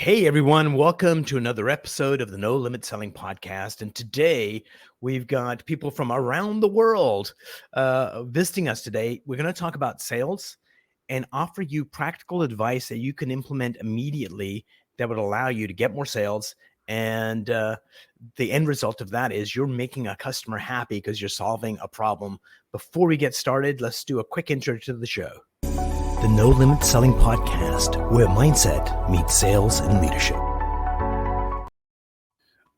Hey everyone, welcome to another episode of the No Limit Selling Podcast. And today we've got people from around the world visiting us today. We're going to talk about sales and offer you practical advice that you can implement immediately that would allow you to get more sales. And the end result of that is you're making a customer happy because you're solving a problem. Before we get started, let's do a quick intro to the show. The No Limit Selling Podcast, where mindset meets sales and leadership.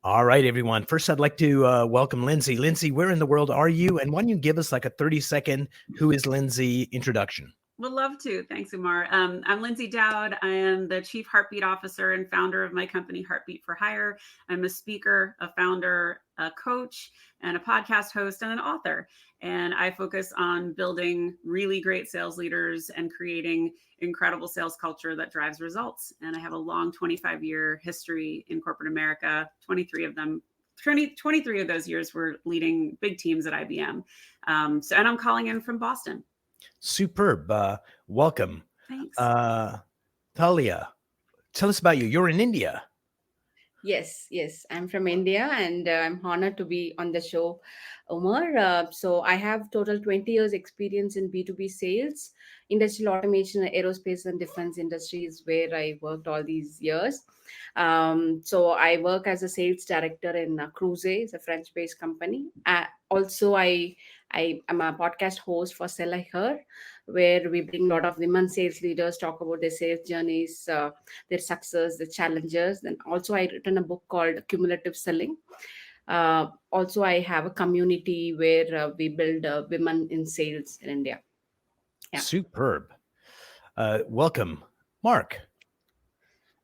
All right, everyone. First, I'd like to welcome Lyndsay. Lyndsay, where in the world are you? And why don't you give us like a 30-second who is Lyndsay introduction? Would love to. Thanks, Umar. I'm Lyndsay Dowd. I am the Chief Heartbeat Officer and founder of my company, Heartbeat for Hire. I'm a speaker, a founder, a coach, and a podcast host and an author. And I focus on building really great sales leaders and creating incredible sales culture that drives results. And I have a long 25-year history in corporate America. 23 of those years were leading big teams at IBM. And I'm calling in from Boston. Superb. Welcome. Thanks. Thilaga, tell us about you. You're in India. Yes. I'm from India and I'm honored to be on the show, Umar. So I have total 20 years experience in B2B sales, industrial automation, aerospace and defense industries where I worked all these years. So I work as a sales director in Cruise, it's a French-based company. Also, I am a podcast host for Sell I Her, where we bring a lot of women sales leaders, talk about their sales journeys, their success, the challenges. Then also I written a book called Cumulative Selling. Also, I have a community where we build women in sales in India. Yeah. Superb. Welcome, Mark.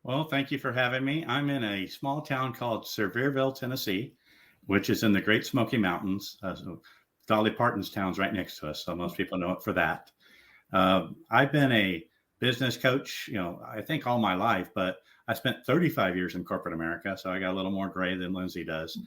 Well, thank you for having me. I'm in a small town called Sevierville, Tennessee, which is in the Great Smoky Mountains. So Dolly Parton's town's right next to us, so most people know it for that. I've been a business coach, I think all my life, but I spent 35 years in corporate America, so I got a little more gray than Lyndsay does.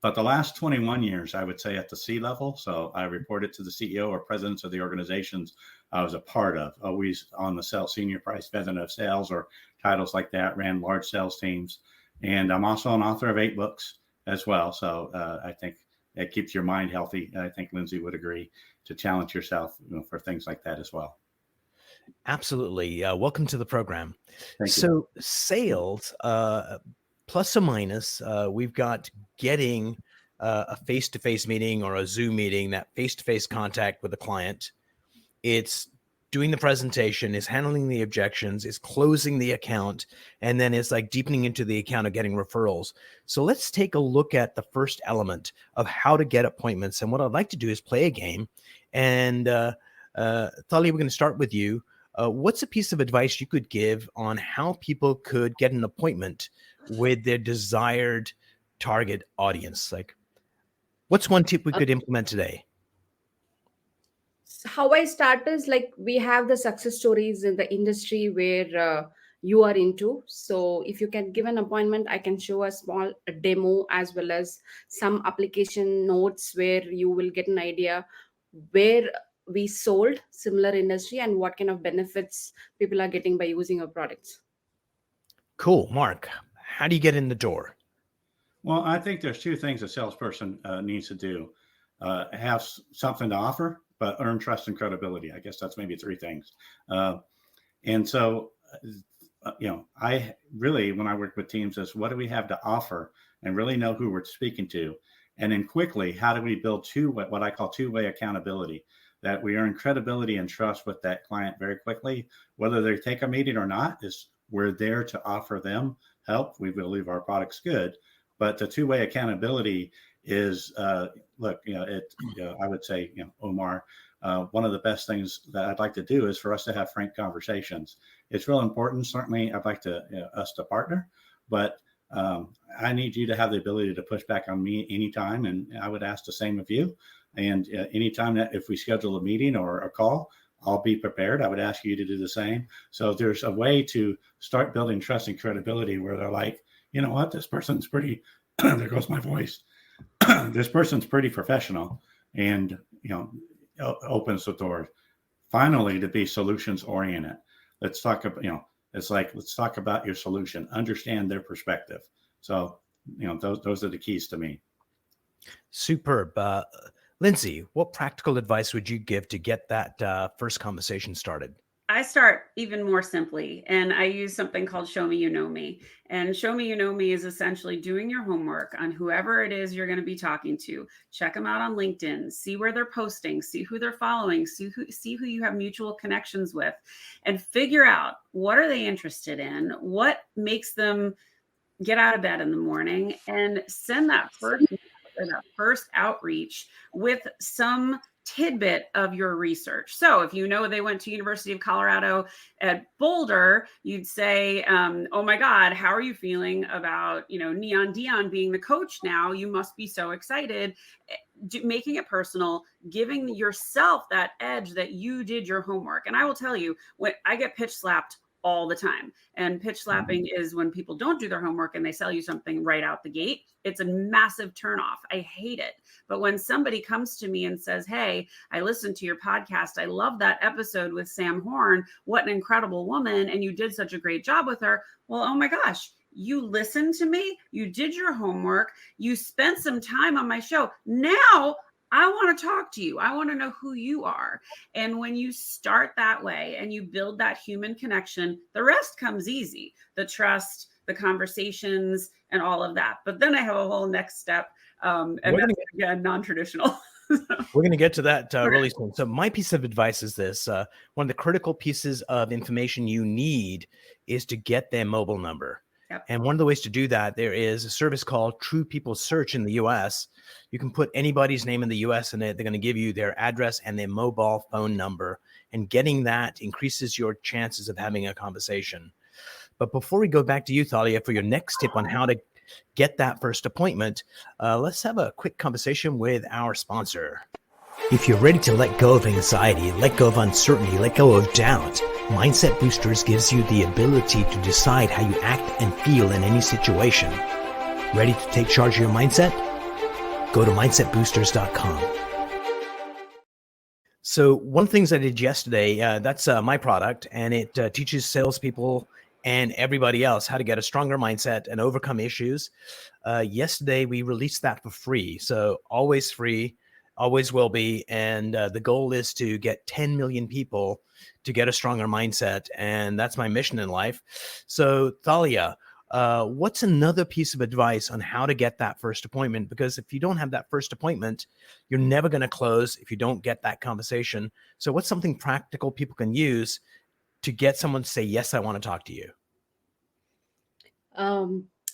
But the last 21 years, I would say at the C level. So I reported to the CEO or presidents of the organizations I was a part of, always on the senior vice president of sales or titles like that, ran large sales teams. And I'm also an author of 8 books as well. So I think it keeps your mind healthy. I think Lyndsay would agree to challenge yourself for things like that as well. Absolutely. Welcome to the program. Thank you. Sales, plus or minus, we've got getting a face-to-face meeting or a Zoom meeting, that face-to-face contact with the client. It's doing the presentation, is handling the objections, is closing the account, and then it's like deepening into the account of getting referrals. So let's take a look at the first element of how to get appointments. And what I'd like to do is play a game. And Thali, we're going to start with you. What's a piece of advice you could give on how people could get an appointment with their desired target audience? Like, what's one tip we could implement today? How I start is like we have the success stories in the industry where you are into. So if you can give an appointment, I can show a small demo as well as some application notes where you will get an idea where we sold similar industry and what kind of benefits people are getting by using our products. Cool. Mark, how do you get in the door? Well, I think there's 2 things a salesperson needs to do. Have something to offer, but earn trust and credibility. I guess that's maybe 3 things. And so, I really, when I work with teams, is what do we have to offer and really know who we're speaking to? And then quickly, how do we build what I call 2-way accountability, that we earn credibility and trust with that client very quickly, whether they take a meeting or not, is we're there to offer them help. We believe our product's good, but the 2-way accountability is, I would say, Umar, one of the best things that I'd like to do is for us to have frank conversations. It's real important. Certainly, I'd like us to partner, but I need you to have the ability to push back on me anytime. And I would ask the same of you. And anytime that if we schedule a meeting or a call, I'll be prepared. I would ask you to do the same. So there's a way to start building trust and credibility where they're like, you know what, this person's pretty, there goes my voice. This person's pretty professional and, opens the door. Finally, to be solutions oriented. Let's talk about, It's like, let's talk about your solution, understand their perspective. So, those are the keys to me. Superb. Lyndsay, what practical advice would you give to get that first conversation started? I start even more simply, and I use something called Show Me You Know Me. And Show Me You Know Me is essentially doing your homework on whoever it is you're going to be talking to. Check them out on LinkedIn, see where they're posting, see who they're following, see who you have mutual connections with, and figure out what are they interested in, what makes them get out of bed in the morning, and send that first outreach with some tidbit of your research. So if you know they went to University of Colorado at Boulder, you'd say, oh my God, how are you feeling about, Neon Dion being the coach now? You must be so excited. Making it personal, giving yourself that edge that you did your homework. And I will tell you, when I get pitch slapped all the time. And pitch slapping is when people don't do their homework and they sell you something right out the gate. It's a massive turnoff. I hate it. But when somebody comes to me and says, hey, I listened to your podcast. I love that episode with Sam Horn. What an incredible woman. And you did such a great job with her. Well, oh my gosh, you listened to me. You did your homework. You spent some time on my show. Now I want to talk to you. I want to know who you are. And when you start that way and you build that human connection, the rest comes easy. The trust, the conversations, and all of that. But then I have a whole next step. And that's, again, non-traditional. We're going to get to that really soon. So my piece of advice is this. One of the critical pieces of information you need is to get their mobile number. Yep. And one of the ways to do that, there is a service called True People Search in the US. You can put anybody's name in the US and they're going to give you their address and their mobile phone number. And getting that increases your chances of having a conversation. But before we go back to you, Thilaga, for your next tip on how to get that first appointment, let's have a quick conversation with our sponsor. If you're ready to let go of anxiety, let go of uncertainty, let go of doubt, Mindset Boosters gives you the ability to decide how you act and feel in any situation. Ready to take charge of your mindset? Go to mindsetboosters.com. So one of the things I did yesterday, that's my product, and it teaches salespeople and everybody else how to get a stronger mindset and overcome issues. Yesterday, we released that for free. So always free, always will be. And the goal is to get 10 million people to get a stronger mindset. And that's my mission in life. So Thilaga, what's another piece of advice on how to get that first appointment? Because if you don't have that first appointment, you're never going to close if you don't get that conversation. So what's something practical people can use to get someone to say, yes, I want to talk to you?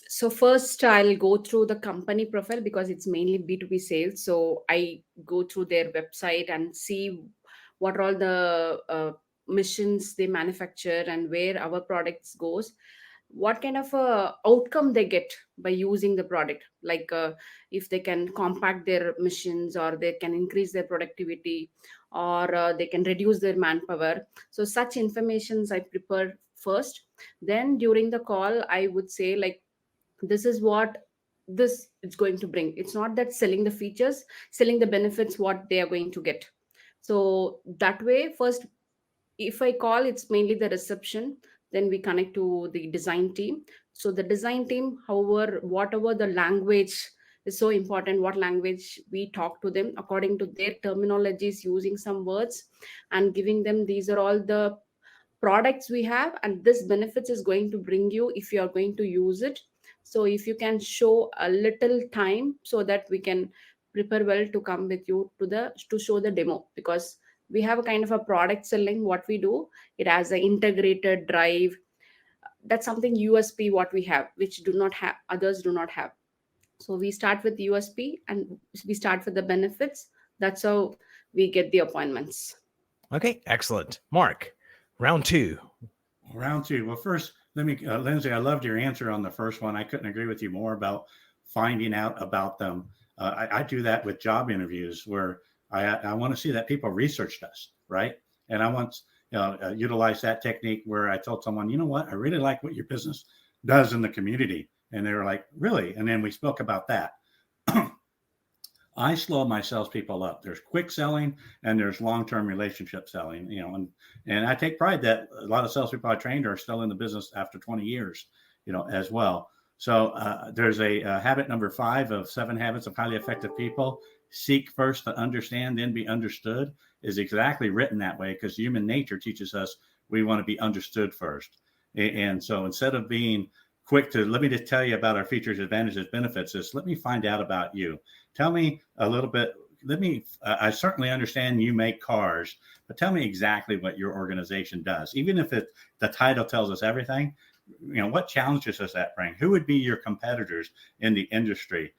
So first I'll go through the company profile because it's mainly B2B sales. So I go through their website and see what are all the missions they manufacture and where our products goes, what kind of outcome they get by using the product, like if they can compact their missions or they can increase their productivity or they can reduce their manpower. So such informations I prepare first. Then during the call I would say, like, this is what this is going to bring. It's not that selling the features, selling the benefits, what they are going to get. So that way, first, if I call, it's mainly the reception. Then we connect to the design team. So the design team, however, whatever the language is so important, what language we talk to them according to their terminologies, using some words and giving them, these are all the products we have and this benefits is going to bring you if you are going to use it. So if you can show a little time so that we can prepare well to come with you to show the demo, because we have a kind of a product selling. What we do, it has an integrated drive. That's something USP what we have, which do not have, others do not have. So we start with USP and we start with the benefits. That's how we get the appointments. Okay, excellent. Mark, round two. Round two. Well, first, let me, Lyndsay, I loved your answer on the first one. I couldn't agree with you more about finding out about them. I do that with job interviews where I want to see that people researched us, right? And I want to utilize that technique where I told someone, you know what, I really like what your business does in the community. And they were like, really? And then we spoke about that. I slow my salespeople up. There's quick selling and there's long-term relationship selling, and I take pride that a lot of salespeople I trained are still in the business after 20 years, as well. So there's a habit number 5 of 7 habits of highly effective people. Seek first to understand, then be understood is exactly written that way because human nature teaches us we want to be understood first. And so instead of being quick to let me just tell you about our features, advantages, benefits, is let me find out about you. Tell me a little bit. I certainly understand you make cars, but tell me exactly what your organization does. Even if the title tells us everything, what challenges does that bring? Who would be your competitors in the industry?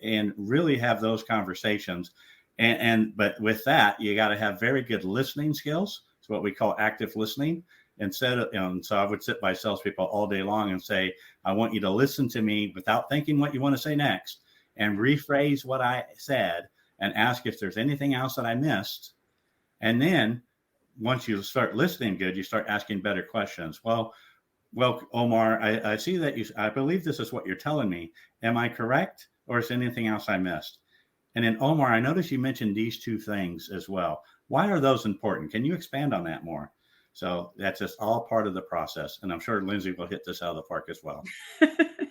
And really have those conversations. But with that, you got to have very good listening skills. It's what we call active listening. So I would sit by salespeople all day long and say, I want you to listen to me without thinking what you want to say next and rephrase what I said and ask if there's anything else that I missed. And then once you start listening good, you start asking better questions. Well, Omar, I see that I believe this is what you're telling me. Am I correct? Or is there anything else I missed? And then Omar, I noticed you mentioned these 2 things as well. Why are those important? Can you expand on that more? So that's just all part of the process. And I'm sure Lyndsay will hit this out of the park as well.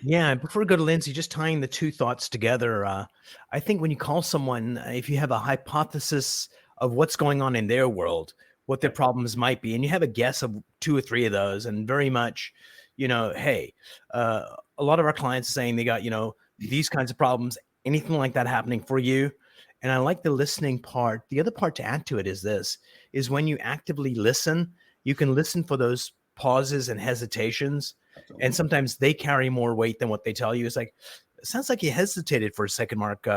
Yeah, before we go to Lyndsay, just tying the 2 thoughts together, I think when you call someone, if you have a hypothesis of what's going on in their world, what their problems might be, and you have a guess of 2 or 3 of those, and very much, hey, a lot of our clients are saying they got, these kinds of problems, anything like that happening for you. And I like the listening part. The other part to add to it is when you actively listen, you can listen for those pauses and hesitations. Absolutely. And sometimes they carry more weight than what they tell you. It's like, it sounds like you hesitated for a second, Mark.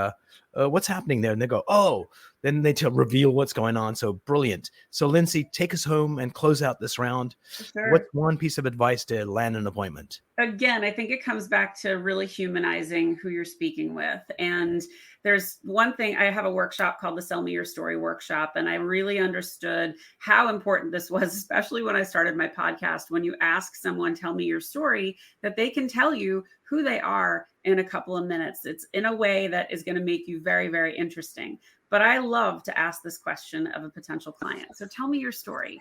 What's happening there? And they go, oh, then they reveal what's going on. So brilliant. So Lyndsay, take us home and close out this round. Sure. What's one piece of advice to land an appointment? Again, I think it comes back to really humanizing who you're speaking with. And there's one thing, I have a workshop called the Sell Me Your Story workshop. And I really understood how important this was, especially when I started my podcast. When you ask someone, tell me your story, that they can tell you who they are in a couple of minutes. It's in a way that is going to make you very, very interesting. But I love to ask this question of a potential client. So tell me your story.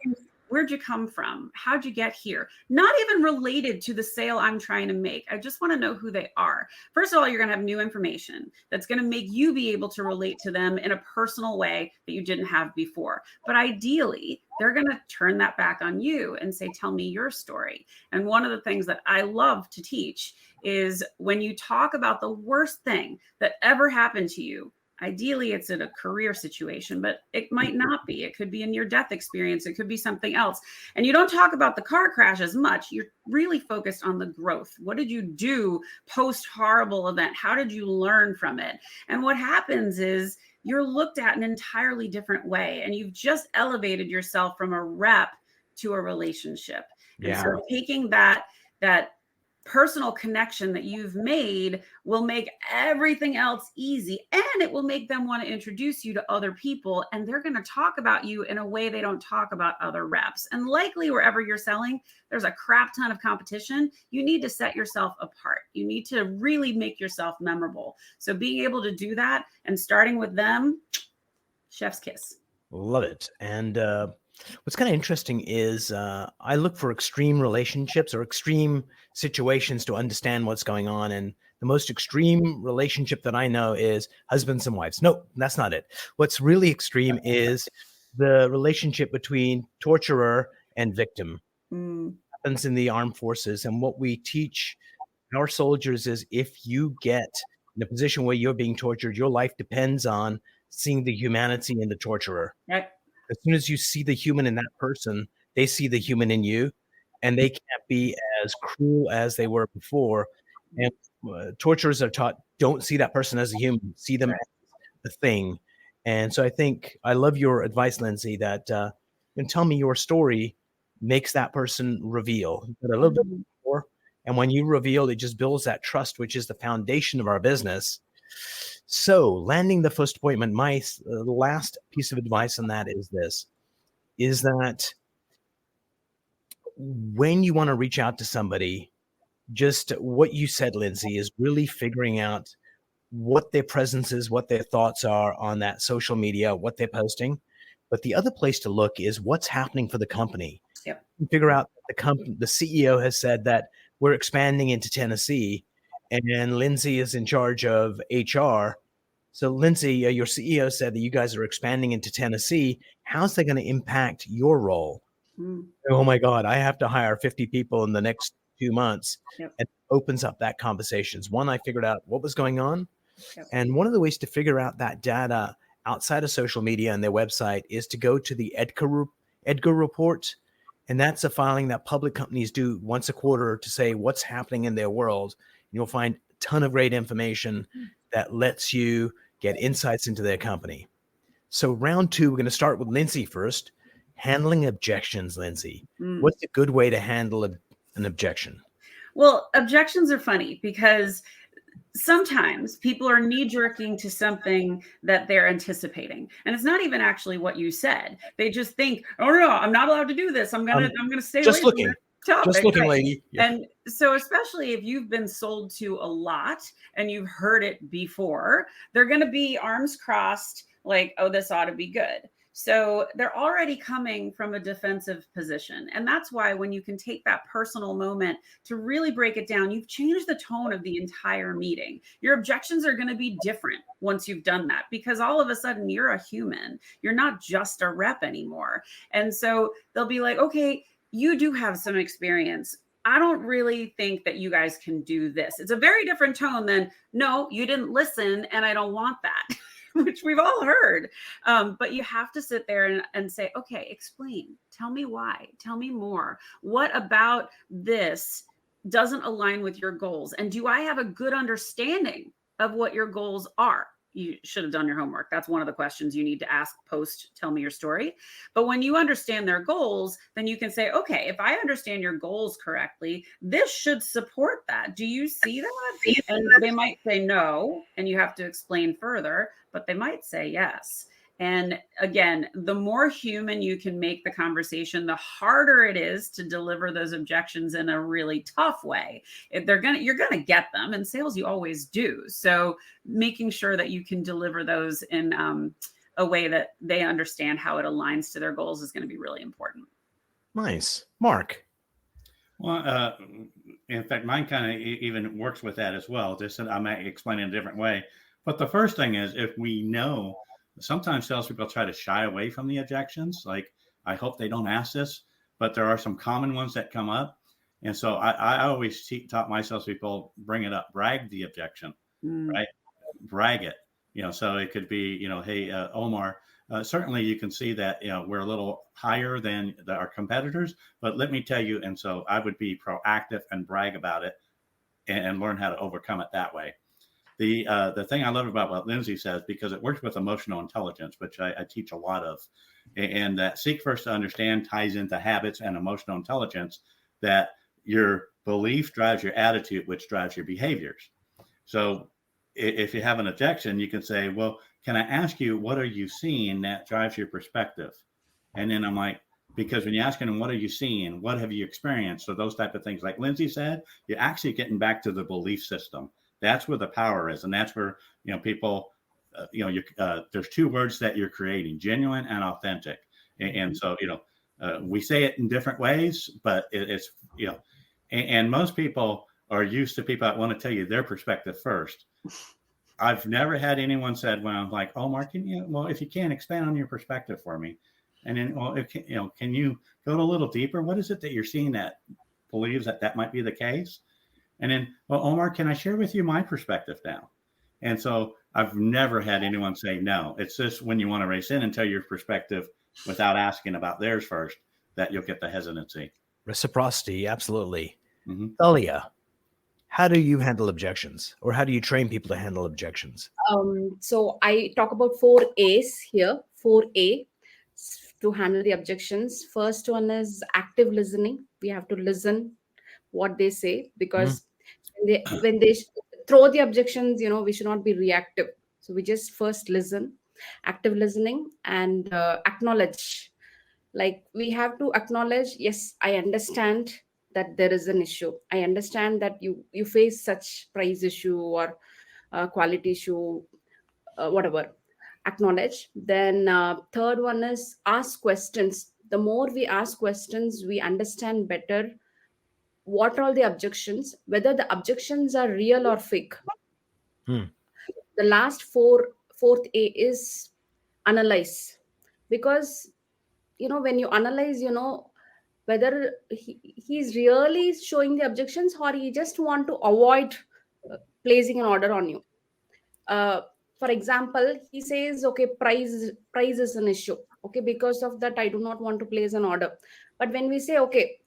Where'd you come from? How'd you get here? Not even related to the sale I'm trying to make. I just want to know who they are. First of all, you're going to have new information that's going to make you be able to relate to them in a personal way that you didn't have before. But ideally, they're going to turn that back on you and say, tell me your story. And one of the things that I love to teach is when you talk about the worst thing that ever happened to you, ideally, it's in a career situation, but it might not be. It could be a near-death experience. It could be something else. And you don't talk about the car crash as much. You're really focused on the growth. What did you do post-horrible event? How did you learn from it? And what happens is you're looked at an entirely different way, and you've just elevated yourself from a rep to a relationship. Yeah. And so taking that personal connection that you've made will make everything else easy, and it will make them want to introduce you to other people, and they're going to talk about you in a way they don't talk about other reps. And likely wherever you're selling, there's a crap ton of competition. You need to set yourself apart. You need to really make yourself memorable. So being able to do that and starting with them, chef's kiss. Love it. And what's kind of interesting is I look for extreme relationships or extreme situations to understand what's going on. And the most extreme relationship that I know is husbands and wives. No, that's not it. What's really extreme is the relationship between torturer and victim. Happens in the armed forces. And what we teach our soldiers is if you get in a position where you're being tortured, your life depends on seeing the humanity in the torturer. Right. As soon as you see the human in that person, they see the human in you, and they can't be as cruel as they were before. And torturers are taught, don't see that person as a human, see them as a thing. And so I think I love your advice, Lyndsay, that tell me your story makes that person reveal. But a little bit more, and when you reveal, it just builds that trust, which is the foundation of our business. So landing the first appointment, my last piece of advice on that is this, is that when you want to reach out to somebody, just what you said, Lyndsay, is really figuring out what their presence is, what their thoughts are on that social media, what they're posting. But the other place to look is what's happening for the company. Yep. You figure out the CEO has said that we're expanding into Tennessee, and Lyndsay is in charge of HR. So Lyndsay, your CEO said that you guys are expanding into Tennessee. How's that going to impact your role? Mm. Oh my God, I have to hire 50 people in the next 2 months. Yep. And opens up that conversations. One, I figured out what was going on. Yep. And one of the ways to figure out that data outside of social media and their website is to go to the Edgar report. And that's a filing that public companies do once a quarter to say what's happening in their world. You'll find a ton of great information that lets you get insights into their company. So round two, we're going to start with Lyndsay first. Handling objections, Lyndsay. What's a good way to handle an objection? Well, objections are funny because sometimes people are knee-jerking to something that they're anticipating, and it's not even actually what you said. They just think, "Oh no, I'm not allowed to do this. I'm gonna stay just away looking. from this topic." Just looking, right? lady. Yeah. And so, especially if you've been sold to a lot and you've heard it before, they're going to be arms crossed, like, "Oh, this ought to be good." So they're already coming from a defensive position. And that's why when you can take that personal moment to really break it down, you've changed the tone of the entire meeting. Your objections are going to be different once you've done that, because all of a sudden you're a human. You're not just a rep anymore. And so they'll be like, okay, you do have some experience. I don't really think that you guys can do this. It's a very different tone than, no, you didn't listen and I don't want that. Which we've all heard. But you have to sit there and say, okay, explain. Tell me why. Tell me more. What about this doesn't align with your goals? And do I have a good understanding of what your goals are? You should have done your homework. That's one of the questions you need to ask post Tell Me Your Story. But when you understand their goals, then you can say, okay, if I understand your goals correctly, this should support that. Do you see that? And they might say no, and you have to explain further, but they might say yes. And again, the more human you can make the conversation, the harder it is to deliver those objections in a really tough way. If you're gonna get them. In sales, you always do. So making sure that you can deliver those in a way that they understand how it aligns to their goals is going to be really important. Nice. Mark. Well, in fact, mine kind of even works with that as well. Just I might explain it in a different way. But the first thing is, if we know, sometimes salespeople try to shy away from the objections. Like, I hope they don't ask this, but there are some common ones that come up. And so I always taught my salespeople, bring it up, brag the objection, right? Brag it. So it could be, hey, Omar, certainly you can see that, we're a little higher than our competitors, but let me tell you. And so I would be proactive and brag about it and learn how to overcome it that way. The thing I love about what Lyndsay says, because it works with emotional intelligence, which I teach a lot of, and that seek first to understand ties into habits and emotional intelligence, that your belief drives your attitude, which drives your behaviors. So if you have an objection, you can say, well, can I ask you, what are you seeing that drives your perspective? And then I'm like, because when you're asking them, what are you seeing? What have you experienced? So those type of things, like Lyndsay said, you're actually getting back to the belief system. That's where the power is. And that's where, people, there's two words that you're creating: genuine and authentic. And so, we say it in different ways, but it's, and most people are used to people that want to tell you their perspective first. I've never had anyone said, when I'm like, oh, Mark, if you can, expand on your perspective for me. And then, well, can you go a little deeper? What is it that you're seeing that believes that might be the case? And then, well, Omar, can I share with you my perspective now? And so I've never had anyone say no. It's just when you want to race in and tell your perspective without asking about theirs first, that you'll get the hesitancy. Reciprocity, absolutely. Mm-hmm. Thalia, how do you handle objections, or how do you train people to handle objections? So I talk about 4 A's here. 4A to handle the objections. First one is active listening. We have to listen what they say, because when they throw the objections, we should not be reactive. So we just first listen, active listening, and acknowledge. Like, we have to acknowledge, yes, I understand that there is an issue. I understand that you face such price issue, or quality issue, whatever, acknowledge. Then third one is ask questions. The more we ask questions, we understand better what are all the objections, whether the objections are real or fake. Hmm. The fourth A is analyze. Because when you analyze, whether he's really showing the objections or he just want to avoid placing an order on you. uh, for example, he says, okay, price is an issue, okay, because of that I do not want to place an order. But when we say, okay,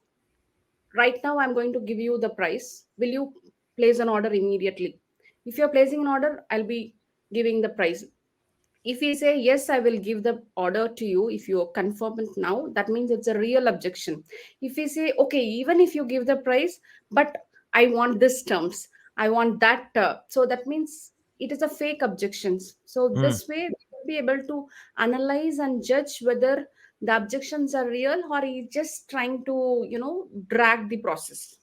right now I'm going to give you the price, will you place an order immediately? If you're placing an order, I'll be giving the price. If we say, yes, I will give the order to you if you confirm it now, that means it's a real objection. If we say, okay, even if you give the price, but I want this terms, I want that, so that means it is a fake objections. So Hmm. this way we will be able to analyze and judge whether the objections are real or he's just trying to drag the process.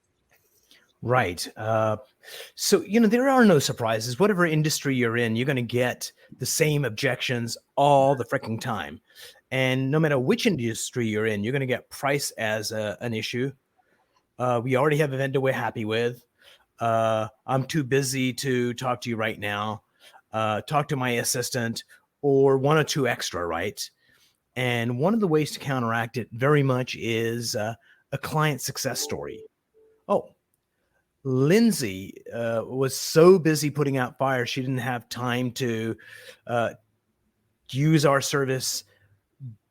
Right. So, there are no surprises. Whatever industry you're in, you're going to get the same objections all the freaking time. And no matter which industry you're in, you're going to get price as an issue. We already have a vendor we're happy with. I'm too busy to talk to you right now. Talk to my assistant or one or two extra, right? And one of the ways to counteract it very much is a client success story. Oh, Lyndsay was so busy putting out fires, she didn't have time to use our service,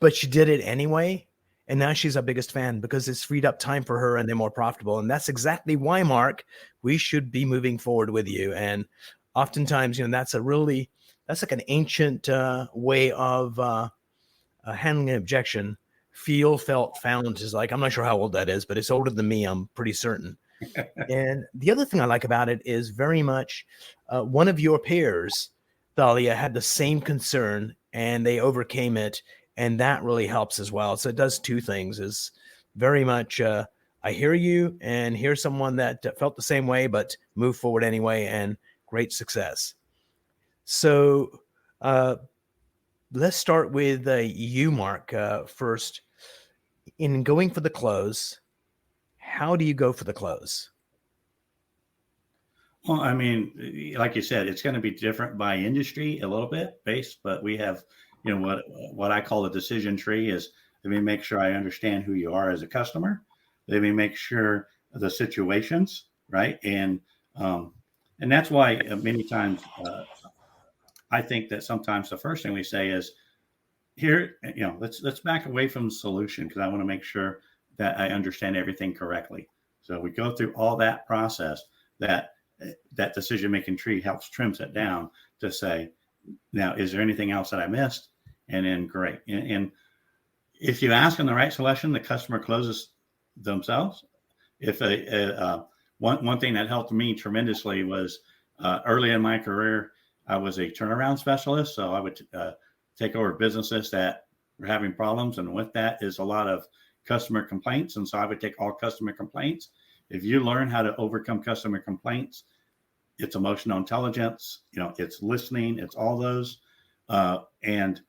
but she did it anyway. And now she's our biggest fan because it's freed up time for her and they're more profitable. And that's exactly why, Mark, we should be moving forward with you. And oftentimes, that's like an ancient way of handling an objection. Feel, felt, found is like, I'm not sure how old that is, but it's older than me, I'm pretty certain. And the other thing I like about it is very much one of your peers, Thalia, had the same concern and they overcame it. And that really helps as well. So it does two things, is very much I hear you and hear someone that felt the same way, but move forward anyway, and great success. So let's start with you, Mark, first. In going for the close, how do you go for the close? Well, I mean, like you said, it's going to be different by industry a little bit based, but we have, what I call a decision tree is, let me make sure I understand who you are as a customer. Let me make sure the situations, right? And that's why many times I think that sometimes the first thing we say is, here, let's back away from the solution because I want to make sure that I understand everything correctly. So we go through all that process. That decision-making tree helps trims it down to say, now, is there anything else that I missed? And then great. And if you ask in the right selection, the customer closes themselves. If one thing that helped me tremendously was early in my career, I was a turnaround specialist. So I would take over businesses that were having problems. And with that is a lot of customer complaints. And so I would take all customer complaints. If you learn how to overcome customer complaints, it's emotional intelligence, it's listening, it's all those. And,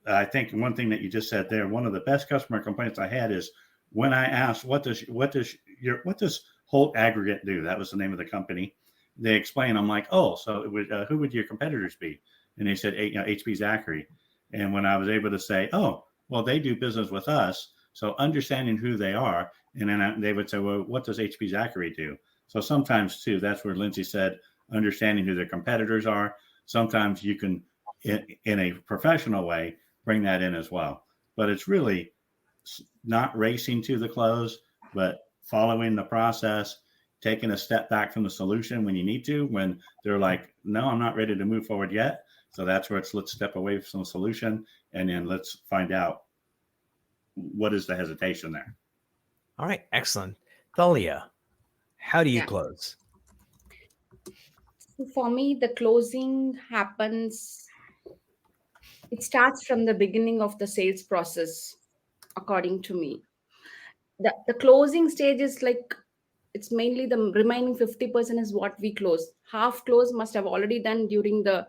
I think one thing that you just said there, one of the best customer complaints I had is when I asked, what does Holt Aggregate do? That was the name of the company. They explained, I'm like, oh, so it would, who would your competitors be? And they said, HP Zachary. And when I was able to say, oh, well, they do business with us. So understanding who they are, and then they would say, well, what does HP Zachary do? So sometimes too, that's where Lyndsay said, understanding who their competitors are. Sometimes you can, in a professional way, bring that in as well. But it's really not racing to the close, but following the process, taking a step back from the solution when you need to, when they're like, no, I'm not ready to move forward yet. So that's where let's step away from the solution and then let's find out what is the hesitation there. All right, excellent. Thalia, how do you Yeah. close? So for me, the closing happens, it starts from the beginning of the sales process, according to me. The closing stage is like it's mainly the remaining 50% is what we close. Half close must have already done during the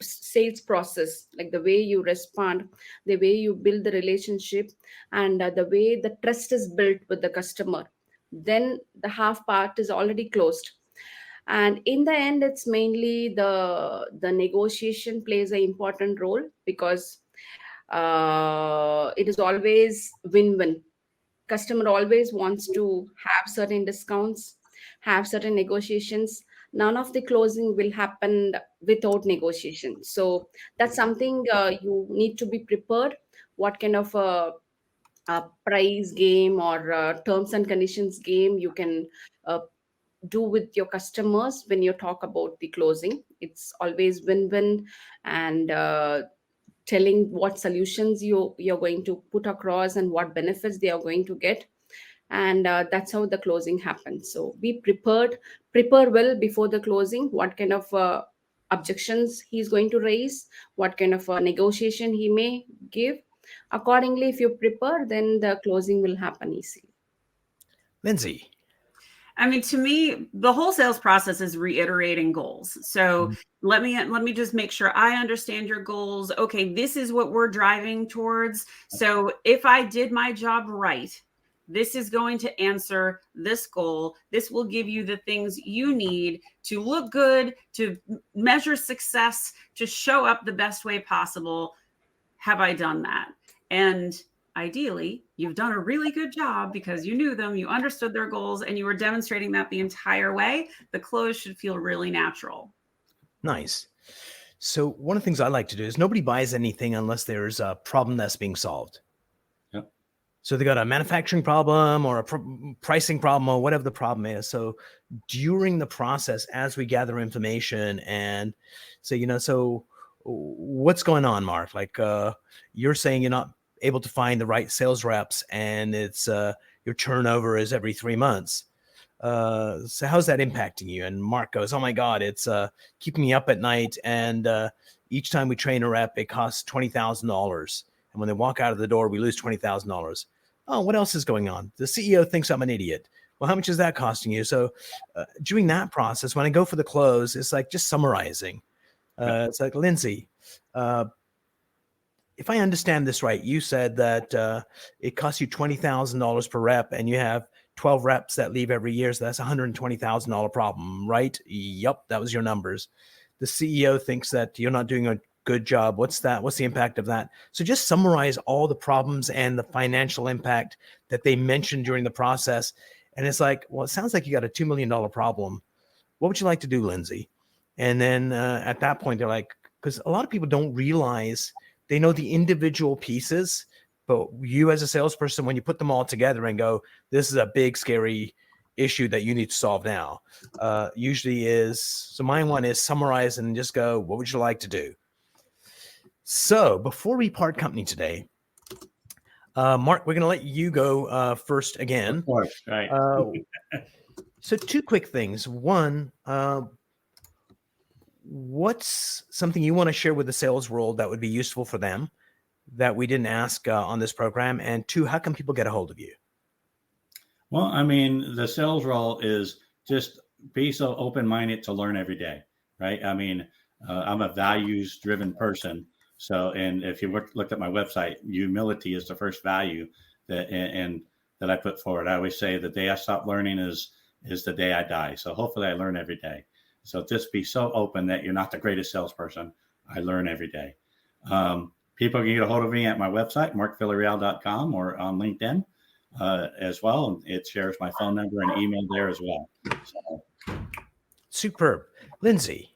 sales process, like the way you respond, the way you build the relationship, and the way the trust is built with the customer. Then the half part is already closed. And in the end, it's mainly the negotiation plays an important role, because it is always win-win. Customer always wants to have certain discounts, have certain negotiations. None of the closing will happen without negotiation. So that's something you need to be prepared. What kind of a price game or terms and conditions game you can uh, do with your customers when you talk about the closing. It's always win-win, and telling what solutions you're going to put across and what benefits they are going to get. And that's how the closing happens. So be prepared, prepare well before the closing. What kind of objections he's going to raise, what kind of negotiation he may give. Accordingly, if you prepare, then the closing will happen easily. Lyndsay. I mean, to me, the whole sales process is reiterating goals. So let me just make sure I understand your goals. Okay, this is what we're driving towards. So if I did my job right, this is going to answer this goal. This will give you the things you need to look good, to measure success, to show up the best way possible. Have I done that? And ideally, you've done a really good job because you knew them, you understood their goals, and you were demonstrating that the entire way. The close should feel really natural. Nice. So one of the things I like to do is nobody buys anything unless there's a problem that's being solved. Yep. So they got a manufacturing problem or a pricing problem or whatever the problem is. So during the process, as we gather information and say, so what's going on, Mark? Like you're saying you're not able to find the right sales reps, and it's your turnover is every 3 months. So how's that impacting you? And Mark goes, oh my God, it's keeping me up at night. And each time we train a rep, it costs $20,000. And when they walk out of the door, we lose $20,000. Oh, what else is going on? The CEO thinks I'm an idiot. Well, how much is that costing you? So during that process, when I go for the close, it's like just summarizing. It's like, Lyndsay, if I understand this right, you said that it costs you $20,000 per rep, and you have 12 reps that leave every year. So that's $120,000 problem, right? Yep, that was your numbers. The CEO thinks that you're not doing a good job. What's that? What's the impact of that? So just summarize all the problems and the financial impact that they mentioned during the process. And it's like, well, it sounds like you got a $2 million problem. What would you like to do, Lyndsay? And then at that point, they're like, because a lot of people don't realize they know the individual pieces, but you as a salesperson, when you put them all together and go, this is a big, scary issue that you need to solve now, usually is, so my one is summarize and just go, what would you like to do? So before we part company today, Mark, we're going to let you go first again. Of course, right. So two quick things. One, what's something you want to share with the sales world that would be useful for them that we didn't ask on this program? And two, how can people get a hold of you? Well, I mean, the sales role is just be so open-minded to learn every day, right? I mean, I'm a values-driven person. So, and if you looked at my website, humility is the first value that I put forward. I always say the day I stop learning is the day I die. So hopefully I learn every day. So just be so open that you're not the greatest salesperson. I learn every day. People can get a hold of me at my website, markvillareal.com, or on LinkedIn as well. It shares my phone number and email there as well. So. Superb. Lyndsay.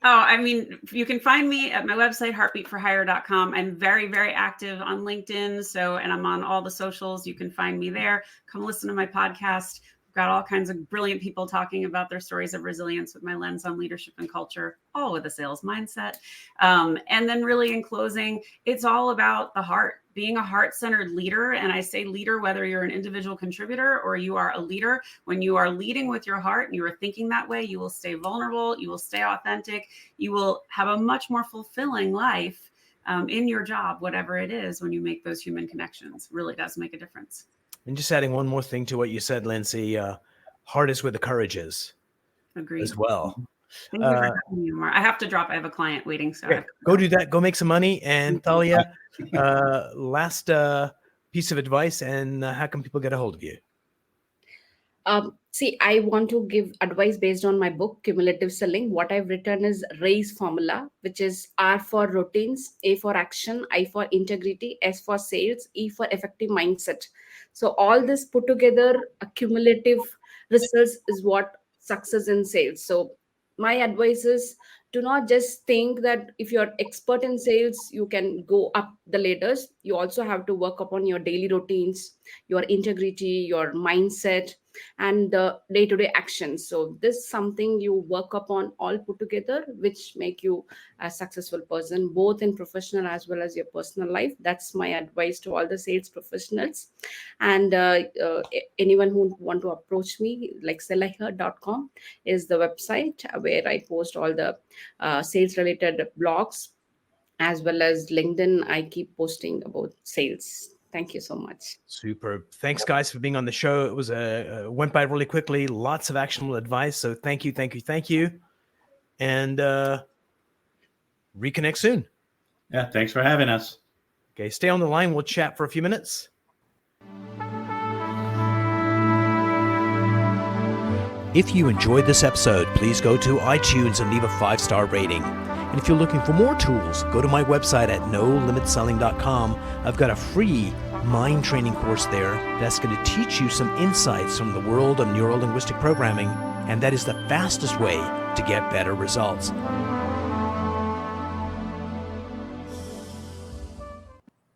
Oh, I mean, you can find me at my website, heartbeatforhire.com. I'm very, very active on LinkedIn. So, and I'm on all the socials. You can find me there. Come listen to my podcast. We've got all kinds of brilliant people talking about their stories of resilience with my lens on leadership and culture, all with a sales mindset. And then really in closing, it's all about the heart, being a heart-centered leader. And I say leader, whether you're an individual contributor or you are a leader. When you are leading with your heart and you are thinking that way, you will stay vulnerable, you will stay authentic, you will have a much more fulfilling life in your job, whatever it is, when you make those human connections. Really does make a difference. And just adding one more thing to what you said, Lyndsay, hard is where the courage is. Agreed. As well. Thank you for having me, Umar. I have to drop. I have a client waiting, so Okay, go do that. Go make some money. And Thalia, last piece of advice, and how can people get a hold of you? See, I want to give advice based on my book, Cumulative Selling. What I've written is RAISE formula, which is R for routines, A for action, I for integrity, S for sales, E for effective mindset. So all this put together, a cumulative results is what success in sales. So my advice is, do not just think that if you're expert in sales, you can go up the ladders. You also have to work upon your daily routines, your integrity, your mindset, and the day-to-day actions. So this is something you work upon all put together, which make you a successful person, both in professional as well as your personal life. That's my advice to all the sales professionals. And anyone who want to approach me, like Thilaga.com is the website where I post all the sales related blogs, as well as LinkedIn. I keep posting about sales. Thank you so much. Superb. Thanks, guys, for being on the show. It was went by really quickly. Lots of actionable advice. So thank you. And reconnect soon. Yeah, thanks for having us. Okay, stay on the line. We'll chat for a few minutes. If you enjoyed this episode, please go to iTunes and leave a 5-star rating. And if you're looking for more tools, go to my website at nolimitselling.com. I've got a free mind training course there that's going to teach you some insights from the world of neuro-linguistic programming, and that is the fastest way to get better results.